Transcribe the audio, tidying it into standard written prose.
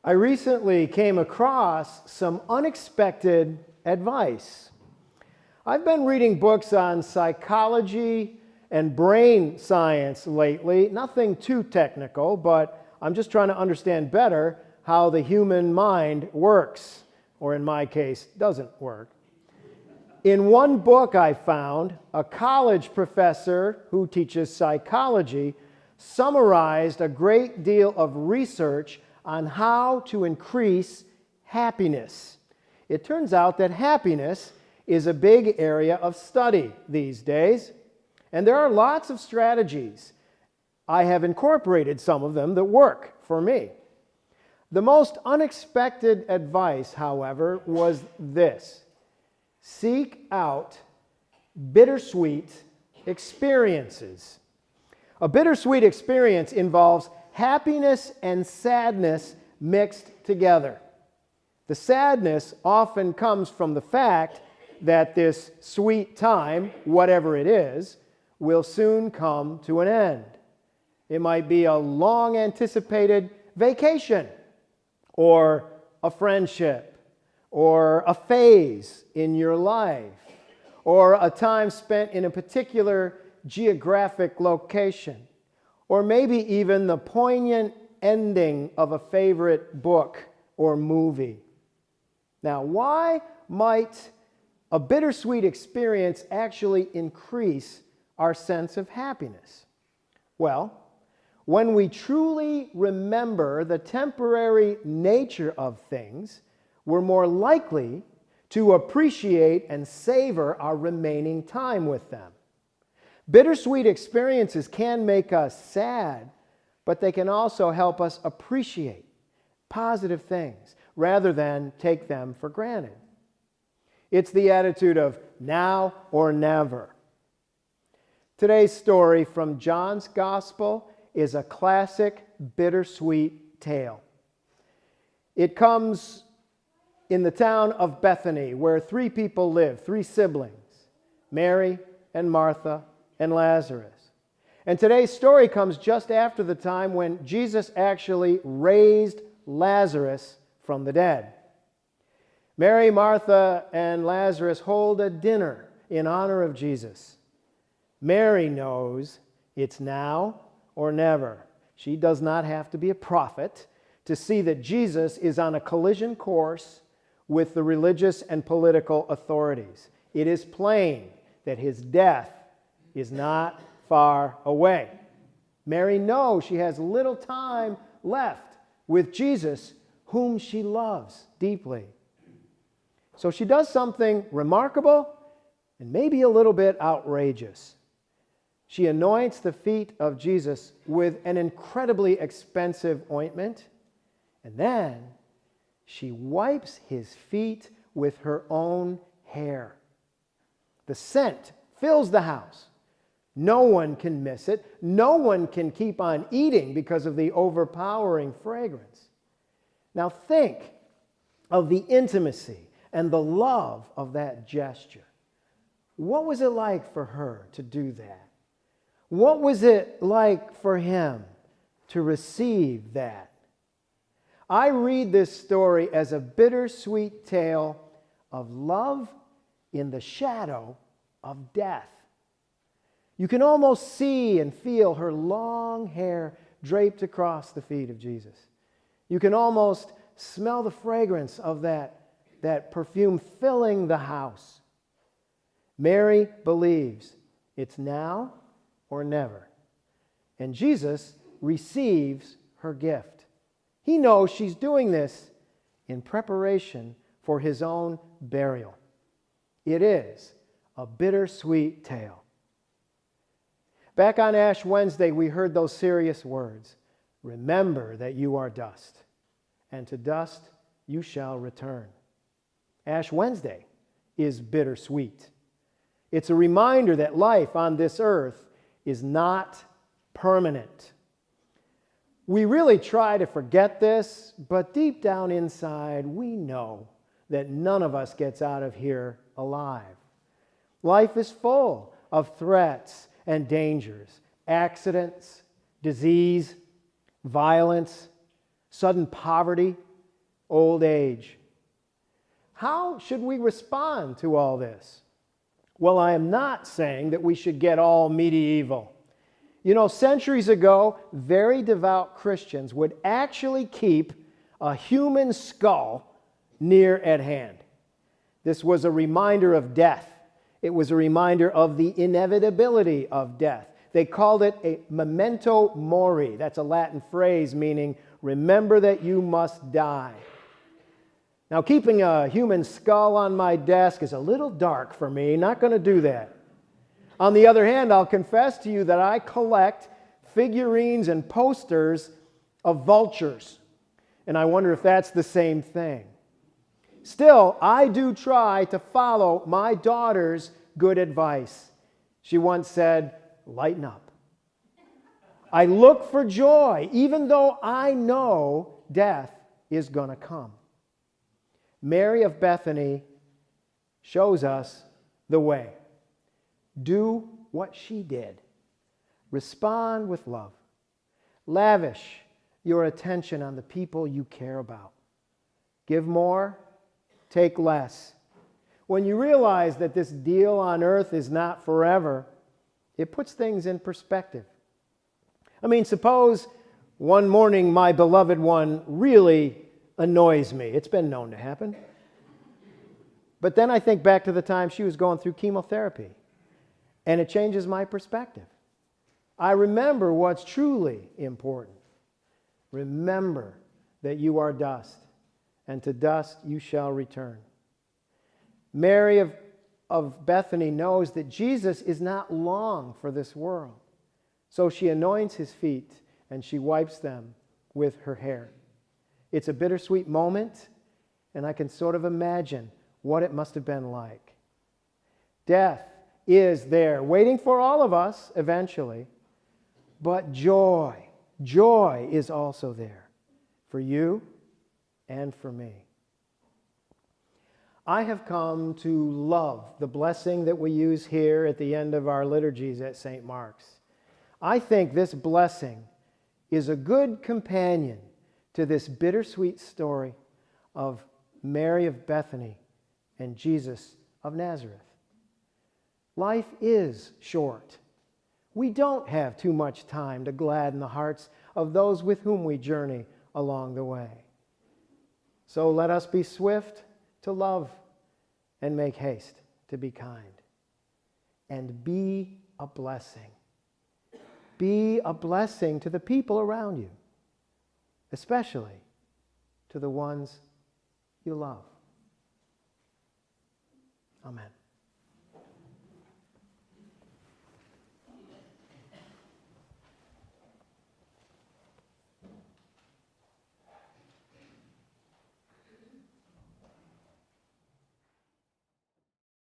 I recently came across some unexpected advice. I've been reading books on psychology and brain science lately. Nothing too technical, but I'm just trying to understand better how the human mind works, or in my case, doesn't work. In one book I found, a college professor who teaches psychology summarized a great deal of research on how to increase happiness. It turns out that happiness is a big area of study these days, and there are lots of strategies. I have incorporated some of them that work for me. The most unexpected advice, however, was this: seek out bittersweet experiences. A bittersweet experience involves happiness and sadness mixed together. The sadness often comes from the fact that this sweet time, whatever it is, will soon come to an end. It might be a long-anticipated vacation, or a friendship, or a phase in your life, or a time spent in a particular geographic location, or maybe even the poignant ending of a favorite book or movie. Now, why might a bittersweet experience actually increase our sense of happiness? Well, when we truly remember the temporary nature of things, we're more likely to appreciate and savor our remaining time with them. Bittersweet experiences can make us sad, but they can also help us appreciate positive things rather than take them for granted. It's the attitude of now or never. Today's story from John's Gospel is a classic bittersweet tale. It comes in the town of Bethany, where three people live, three siblings, Mary and Martha and Lazarus. And today's story comes just after the time when Jesus actually raised Lazarus from the dead. Mary, Martha, and Lazarus hold a dinner in honor of Jesus. Mary knows it's now or never. She does not have to be a prophet to see that Jesus is on a collision course with the religious and political authorities. It is plain that his death is not far away. Mary knows she has little time left with Jesus, whom she loves deeply. So she does something remarkable and maybe a little bit outrageous. She anoints the feet of Jesus with an incredibly expensive ointment, and then she wipes his feet with her own hair. The scent fills the house. No one can miss it. No one can keep on eating because of the overpowering fragrance. Now think of the intimacy and the love of that gesture. What was it like for her to do that? What was it like for him to receive that? I read this story as a bittersweet tale of love in the shadow of death. You can almost see and feel her long hair draped across the feet of Jesus. You can almost smell the fragrance of that perfume filling the house. Mary believes it's now or never. And Jesus receives her gift. He knows she's doing this in preparation for his own burial. It is a bittersweet tale. Back on Ash Wednesday, we heard those serious words. Remember that you are dust, and to dust you shall return. Ash Wednesday is bittersweet. It's a reminder that life on this earth is not permanent. We really try to forget this, but deep down inside, we know that none of us gets out of here alive. Life is full of threats and dangers, accidents, disease, violence, sudden poverty, old age. How should we respond to all this? Well, I am not saying that we should get all medieval. You know, centuries ago, very devout Christians would actually keep a human skull near at hand. This was a reminder of death. It was a reminder of the inevitability of death. They called it a memento mori. That's a Latin phrase meaning, remember that you must die. Now, keeping a human skull on my desk is a little dark for me. Not going to do that. On the other hand, I'll confess to you that I collect figurines and posters of vultures. And I wonder if that's the same thing. Still, I do try to follow my daughter's good advice. She once said, lighten up. I look for joy, even though I know death is going to come. Mary of Bethany shows us the way. Do what she did. Respond with love. Lavish your attention on the people you care about. Give more, take less. When you realize that this deal on earth is not forever, it puts things in perspective. I mean, suppose one morning my beloved one really annoys me. It's been known to happen. But then I think back to the time she was going through chemotherapy, and it changes my perspective. I remember what's truly important. Remember that you are dust, and to dust you shall return. Mary of Bethany knows that Jesus is not long for this world. So she anoints his feet and she wipes them with her hair. It's a bittersweet moment, and I can sort of imagine what it must have been like. Death is there, waiting for all of us eventually, but joy is also there for you and for me. I have come to love the blessing that we use here at the end of our liturgies at St. Mark's. I think this blessing is a good companion to this bittersweet story of Mary of Bethany and Jesus of Nazareth. Life is short. We don't have too much time to gladden the hearts of those with whom we journey along the way. So let us be swift to love and make haste to be kind. And be a blessing. Be a blessing to the people around you, especially to the ones you love. Amen.